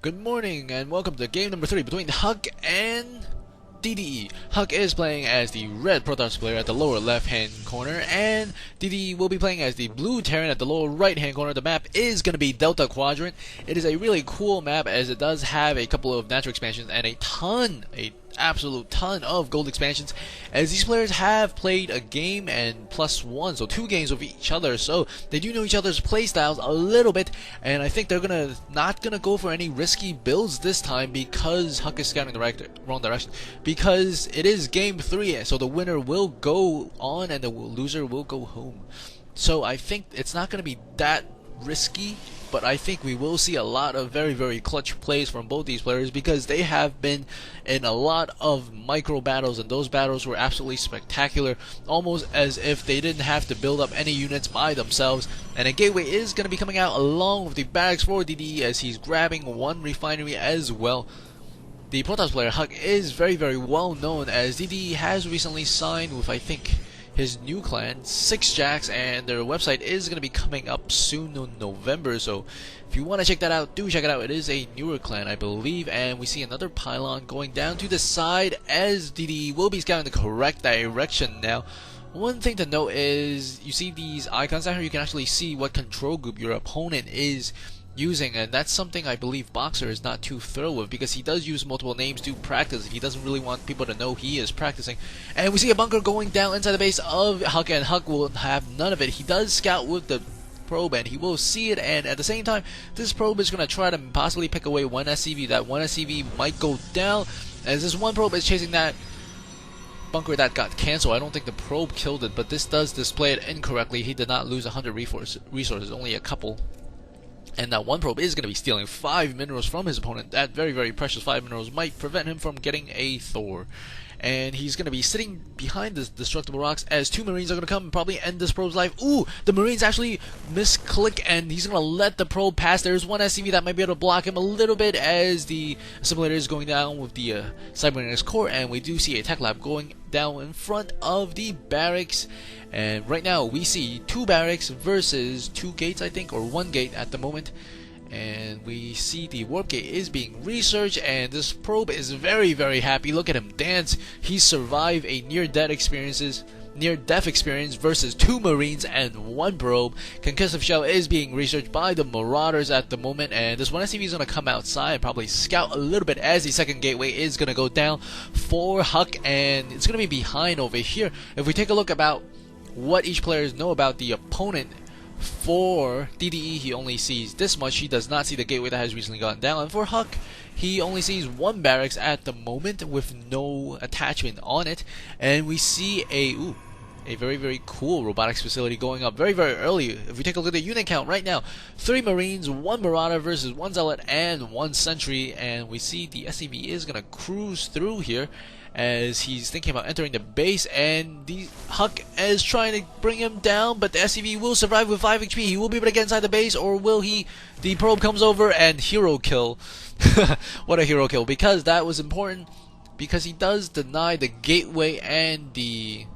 Good morning and welcome to game number 3 between HuK and DDE. HuK is playing as the red Protoss player at the lower left hand corner, and DDE will be playing as the blue Terran at the lower right hand corner. The map is going to be Delta Quadrant. It is a really cool map as it does have a couple of natural expansions and a absolute ton of gold expansions, as these players have played a game and +1, so 2 games with each other, so they do know each other's playstyles a little bit, and I think they're not gonna go for any risky builds this time because HuK is scouting the wrong direction, because it is game 3, so the winner will go on and the loser will go home. So I think it's not gonna be that risky, but I think we will see a lot of very clutch plays from both these players because they have been in a lot of micro battles, and those battles were absolutely spectacular, almost as if they didn't have to build up any units by themselves. And a gateway is going to be coming out along with the barracks for DDE as he's grabbing one refinery as well. The Protoss player HuK is very well known, as DDE has recently signed with, I think, his new clan, 6 Jacks, and their website is going to be coming up soon in November, so if you want to check that out, do check it out. It is a newer clan, I believe, and we see another pylon going down to the side as DDE will be scouting the correct direction now. One thing to note is, you see these icons down here, you can actually see what control group your opponent is using, and that's something I believe Boxer is not too thrilled with, because he does use multiple names to practice. He doesn't really want people to know he is practicing. And we see a bunker going down inside the base of HuK, and HuK will have none of it. He does scout with the probe and he will see it, and at the same time this probe is going to try to possibly pick away one SCV. That one SCV might go down, as this one probe is chasing that bunker that got cancelled. I don't think the probe killed it, but this does display it incorrectly. He did not lose 100 resources, only a couple. And that one probe is going to be stealing 5 minerals from his opponent. That very precious 5 minerals might prevent him from getting a Thor. And he's going to be sitting behind the destructible rocks as 2 Marines are going to come and probably end this probe's life. Ooh, the Marines actually misclick, and he's going to let the probe pass. There's one SCV that might be able to block him a little bit as the assimilator is going down with the cybernetics core, and we do see a tech lab going down in front of the barracks. And right now we see 2 barracks versus 2 gates, I think, or 1 gate at the moment. And we see the warp gate is being researched, and this probe is very happy. Look at him dance. He survived a near-death experience versus 2 Marines and 1 probe. Concussive shell is being researched by the Marauders at the moment, and this one SCV is going to come outside and probably scout a little bit as the second gateway is going to go down for HuK, and it's going to be behind over here. If we take a look about what each players know about the opponent, for DDE he only sees this much. He does not see the gateway that has recently gone down, and for HuK he only sees 1 barracks at the moment with no attachment on it. And we see a very cool robotics facility going up very early. If we take a look at the unit count right now, 3 Marines, 1 Marauder versus 1 Zealot and 1 Sentry, and we see the SCV is gonna cruise through here as he's thinking about entering the base, and the HuK is trying to bring him down, but the SCV will survive with 5 HP. He will be able to get inside the base, or will he? The probe comes over and hero kill. What a hero kill, because that was important, because he does deny the gateway and the...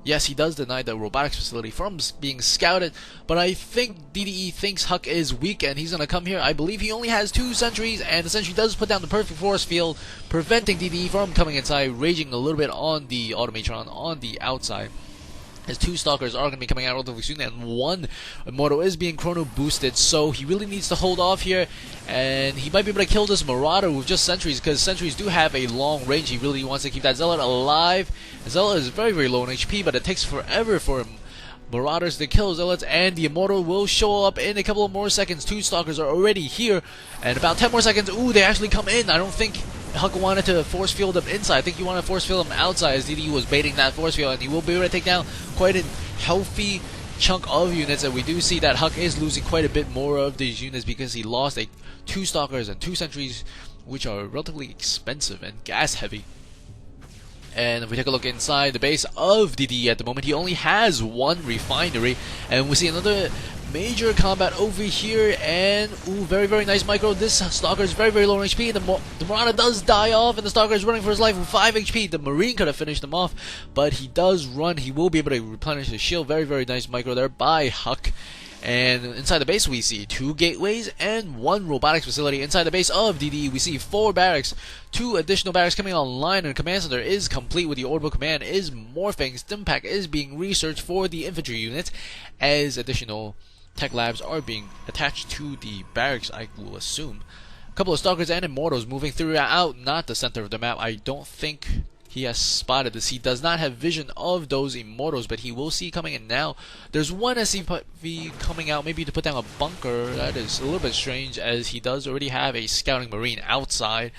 Yes, he does deny the robotics facility from being scouted, but I think DDE thinks HuK is weak and he's going to come here. I believe he only has 2 sentries, and the sentry does put down the perfect force field, preventing DDE from coming inside, raging a little bit on the automatron on the outside. His 2 stalkers are going to be coming out relatively soon, and 1 Immortal is being chrono boosted, so he really needs to hold off here, and he might be able to kill this Marauder with just sentries, because sentries do have a long range. He really wants to keep that Zealot alive. Zealot is very low in HP, but it takes forever for Marauders to kill Zealots, and the Immortal will show up in a couple of more seconds. 2 stalkers are already here, and about 10 more seconds. Ooh, they actually come in. I don't think HuK wanted to force field him inside. I think he wanted to force field him outside, as DDE was baiting that force field, and he will be able to take down quite a healthy chunk of units. And we do see that HuK is losing quite a bit more of these units because he lost 2 stalkers and 2 sentries, which are relatively expensive and gas heavy. And if we take a look inside the base of DDE at the moment, he only has 1 refinery, and we see another major combat over here, and very nice micro. This stalker is very low in HP. The Marauder does die off, and the stalker is running for his life with 5 HP. The Marine could have finished him off, but he does run. He will be able to replenish his shield. Very nice micro there by HuK. And inside the base we see 2 gateways and 1 robotics facility. Inside the base of DDE we see 4 barracks, 2 additional barracks coming online, and command center is complete with the orbital command is morphing. Stimpack is being researched for the infantry units as additional tech labs are being attached to the barracks, I will assume. A couple of stalkers and immortals moving throughout, not the center of the map. I don't think he has spotted this. He does not have vision of those immortals, but he will see coming in now. There's one SCV coming out, maybe to put down a bunker. That is a little bit strange, as he does already have a scouting marine outside.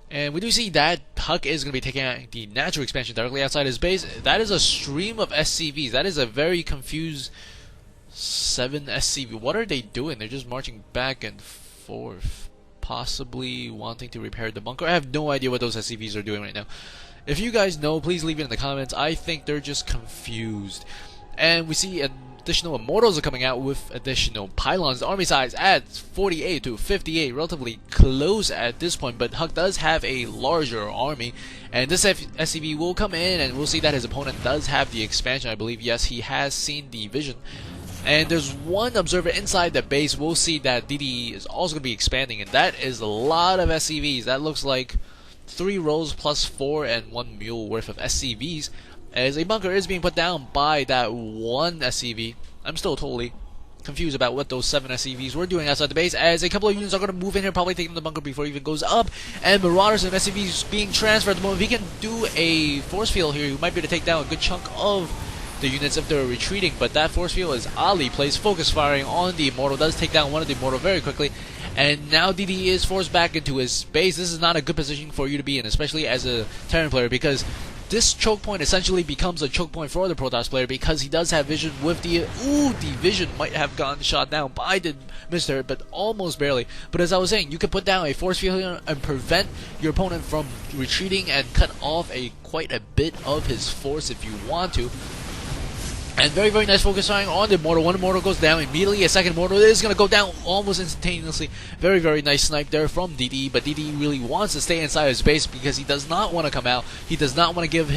And we do see that HuK is going to be taking out the natural expansion directly outside his base. That is a stream of SCVs. That is a very confused 7 SCV. What are they doing? They're just marching back and forth, possibly wanting to repair the bunker. I have no idea what those SCVs are doing right now. If you guys know, please leave it in the comments. I think they're just confused. And we see additional immortals are coming out with additional pylons. The army size at 48 to 58, relatively close at this point, but HuK does have a larger army, and this SCV will come in, and we'll see that his opponent does have the expansion, I believe. Yes, he has seen the vision. And there's one observer inside the base. We'll see that DDE is also going to be expanding, and that is a lot of SCVs. That looks like 3 rows plus 4 and 1 mule worth of SCVs, as a bunker is being put down by that one SCV. I'm still totally confused about what those 7 SCVs were doing outside the base, as a couple of units are going to move in here, probably taking the bunker before it even goes up. And Marauders and SCVs being transferred at the moment. If he can do a force field here, he might be able to take down a good chunk of the units if they're retreating, but that force field is Ali plays focus firing on the immortal, does take down one of the immortal very quickly, and now DDE is forced back into his base. This is not a good position for you to be in, especially as a Terran player, because this choke point essentially becomes a choke point for the Protoss player, because he does have vision with the the vision might have gotten shot down by the Mr. but almost barely. But as I was saying, you can put down a force field here and prevent your opponent from retreating and cut off quite a bit of his force if you want to. And very, very nice focus firing on the immortal. One immortal goes down immediately. A second immortal is going to go down almost instantaneously. Very, very nice snipe there from DDE. But DDE really wants to stay inside his base because he does not want to come out. He does not want to give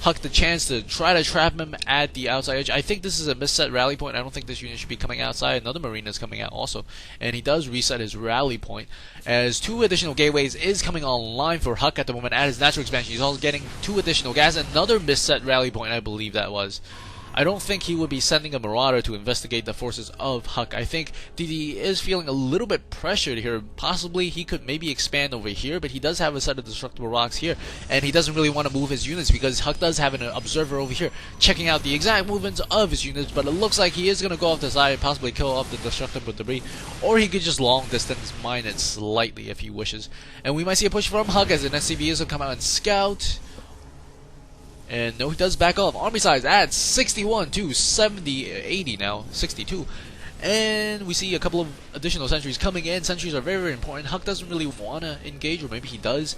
HuK the chance to try to trap him at the outside edge. I think this is a misset rally point. I don't think this unit should be coming outside. Another marine is coming out also. And he does reset his rally point, as 2 additional gateways is coming online for HuK at the moment at his natural expansion. He's also getting 2 additional gas. Another misset rally point, I believe that was. I don't think he would be sending a Marauder to investigate the forces of HuK. I think DDE is feeling a little bit pressured here. Possibly he could maybe expand over here, but he does have a set of destructible rocks here, and he doesn't really want to move his units because HuK does have an observer over here checking out the exact movements of his units, but it looks like he is going to go off the side and possibly kill off the destructible debris, or he could just long distance mine it slightly if he wishes. And we might see a push from HuK as an SCV is going to come out and scout. And no, he does back off. Army size at 61 to 80 now, 62. And we see a couple of additional sentries coming in. Sentries are very, very important. HuK doesn't really want to engage, or maybe he does,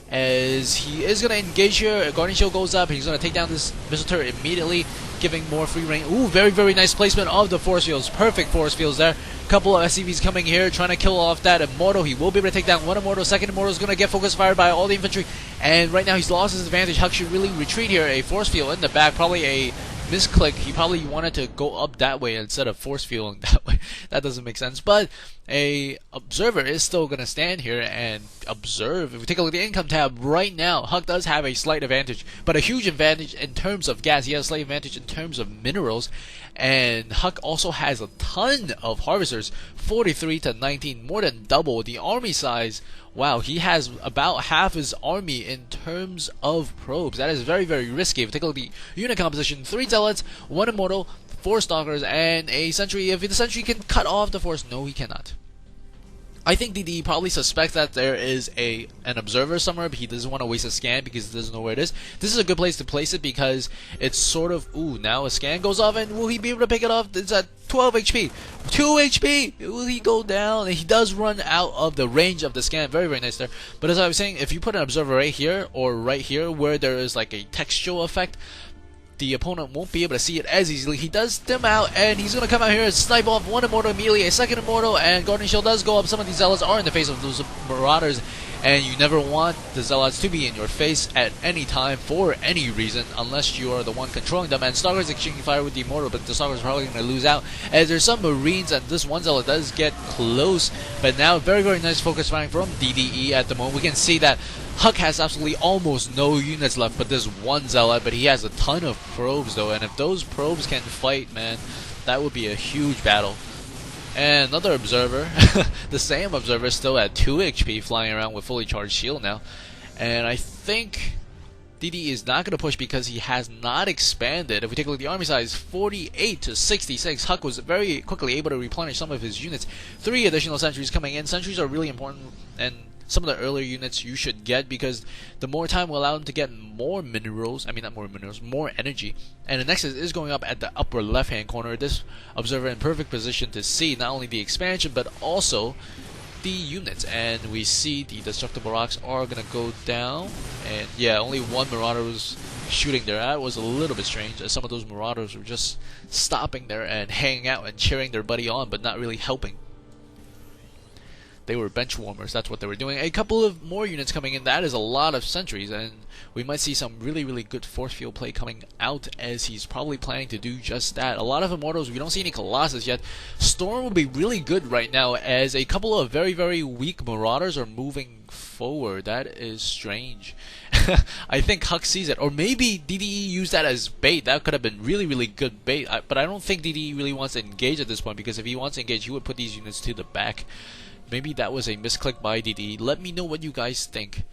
as he is going to engage here. Guardian Shield goes up. He's going to take down this missile turret immediately, giving more free reign. Ooh, very, very nice placement of the force fields. Perfect force fields there. Couple of SCVs coming here, trying to kill off that immortal. He will be able to take down one immortal. Second immortal is going to get focus fired by all the infantry. And right now he's lost his advantage. HuK should really retreat here. A force field in the back, probably a misclick. He probably wanted to go up that way instead of force fielding that way. That doesn't make sense. But a observer is still going to stand here and observe. If we take a look at the income tab right now, HuK does have a slight advantage, but a huge advantage in terms of gas. He has a slight advantage in terms of minerals, and HuK also has a ton of harvesters, 43 to 19, more than double the army size. Wow, he has about half his army in terms of probes. That is very, very risky. If we take a look at the unit composition, 3 zealots, 1 immortal, 4 stalkers, and a sentry. If the sentry can cut off the force, no, he cannot. I think DDE probably suspects that there is an observer somewhere, but he doesn't want to waste a scan because he doesn't know where it is. This is a good place to place it because it's sort of, ooh, now a scan goes off, and will he be able to pick it off? It's at 12 HP. 2 HP! Will he go down? And he does run out of the range of the scan. Very, very nice there. But as I was saying, if you put an observer right here or right here where there is like a textual effect, the opponent won't be able to see it as easily. He does stem out, and he's going to come out here and snipe off 1 immortal immediately, a second immortal, and Guardian Shield does go up. Some of these zealots are in the face of those marauders, and you never want the Zealots to be in your face at any time for any reason, unless you are the one controlling them. And Stalker is exchanging fire with the Immortal, but the Stalker is probably going to lose out, as there's some Marines, and this one Zealot does get close. But now, very, very nice focus firing from DDE at the moment. We can see that HuK has absolutely almost no units left but this one Zealot, but he has a ton of probes though, and if those probes can fight, man, that would be a huge battle. And another observer, the same observer, still at 2 HP, flying around with fully charged shield now. And I think DDE is not going to push because he has not expanded. If we take a look at the army size, 48 to 66, HuK was very quickly able to replenish some of his units. 3 additional sentries coming in. Sentries are really important, and some of the earlier units you should get, because the more time will allow them to get more minerals, more energy. And the Nexus is going up at the upper left hand corner. This observer in perfect position to see not only the expansion but also the units. And we see the destructible rocks are gonna go down, and yeah, only one Marauder was shooting there. That was a little bit strange, as some of those Marauders were just stopping there and hanging out and cheering their buddy on, but not really helping. They were bench warmers, that's what they were doing. A couple of more units coming in, that is a lot of sentries, and we might see some really, really good force field play coming out, as he's probably planning to do just that. A lot of Immortals, we don't see any Colossus yet. Storm will be really good right now, as a couple of very, very weak Marauders are moving forward. That is strange. I think HuK sees it, or maybe DDE used that as bait. That could have been really, really good bait, but I don't think DDE really wants to engage at this point, because if he wants to engage, he would put these units to the back. Maybe that was a misclick by DDE. Let me know what you guys think.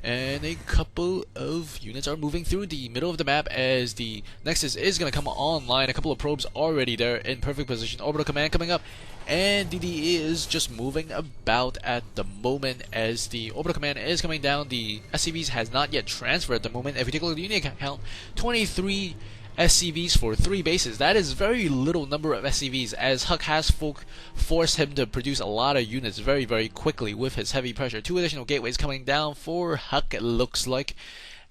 And a couple of units are moving through the middle of the map, as the Nexus is going to come online. A couple of probes already there in perfect position. Orbital command coming up, and DDE is just moving about at the moment, as the orbital command is coming down. The SCVs has not yet transferred at the moment. If we take a look at the unit count, 23 SCVs for 3 bases. That is very little number of SCVs, as HuK has forced him to produce a lot of units very, very quickly with his heavy pressure. 2 additional gateways coming down for HuK, it looks like.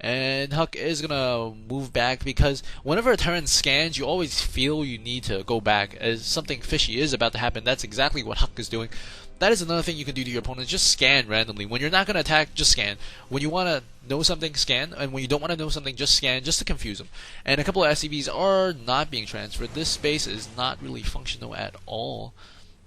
And HuK is gonna move back, because whenever a Terran scans, you always feel you need to go back, as something fishy is about to happen. That's exactly what HuK is doing. That is another thing you can do to your opponents. Just scan randomly. When you're not going to attack, just scan. When you want to know something, scan. And when you don't want to know something, just scan, just to confuse them. And a couple of SCVs are not being transferred. This space is not really functional at all.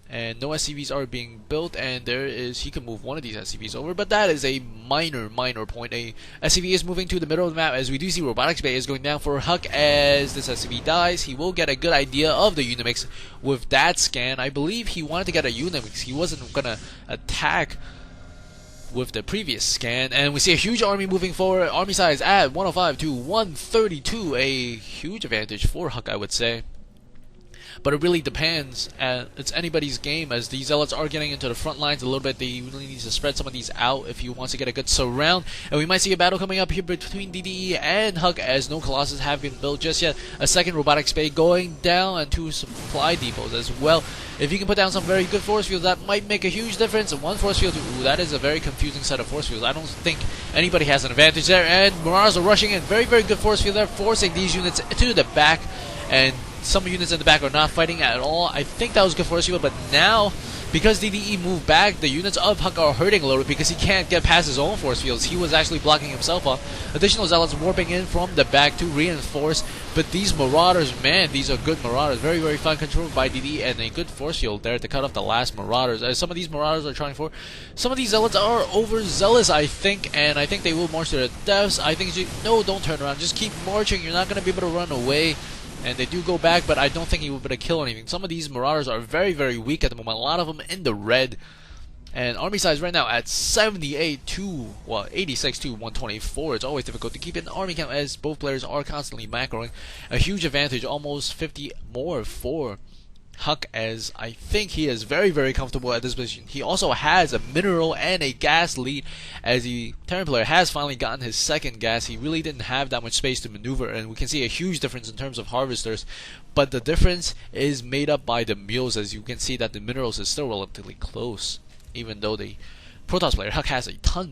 And no SCVs are being built, and he can move one of these SCVs over, but that is a minor point. A SCV is moving to the middle of the map, as we do see Robotics Bay is going down for HuK. As this SCV dies, he will get a good idea of the unit mix with that scan. I believe he wanted to get a unit mix. He wasn't gonna attack with the previous scan, and we see a huge army moving forward. Army size at 105 to 132, a huge advantage for HuK, I would say. But it really depends. It's anybody's game, as these Zealots are getting into the front lines a little bit. They really need to spread some of these out if he wants to get a good surround. And we might see a battle coming up here between DDE and HuK, as no Colossus have been built just yet. A second Robotics Bay going down, and 2 supply depots as well. If you can put down some very good force fields, that might make a huge difference. And 1 force field, ooh, that is a very confusing set of force fields. I don't think anybody has an advantage there. And Marauders are rushing in. Very, very good force field there, forcing these units to the back. And some units in the back are not fighting at all. I think that was good for us, but now, because DDE moved back, the units of HuK are hurting a little bit, because he can't get past his own force fields. He was actually blocking himself off. Additional Zealots warping in from the back to reinforce. But these Marauders, man, these are good Marauders. Very, very fun controlled by DDE, and a good force field there to cut off the last Marauders. As some of these Marauders are trying for. Some of these Zealots are overzealous, I think, and I think they will march to their deaths. I think no, don't turn around. Just keep marching. You're not going to be able to run away. And they do go back, but I don't think he will be able to kill anything. Some of these Marauders are very, very weak at the moment. A lot of them in the red. And army size right now at 86 to 124. It's always difficult to keep an army count, as both players are constantly macroing. A huge advantage, almost 50 more for HuK, as I think he is very, very comfortable at this position. He also has a mineral and a gas lead, as the Terran player has finally gotten his second gas. He really didn't have that much space to maneuver, and we can see a huge difference in terms of harvesters. But the difference is made up by the mules, as you can see that the minerals is still relatively close, even though the Protoss player HuK has a ton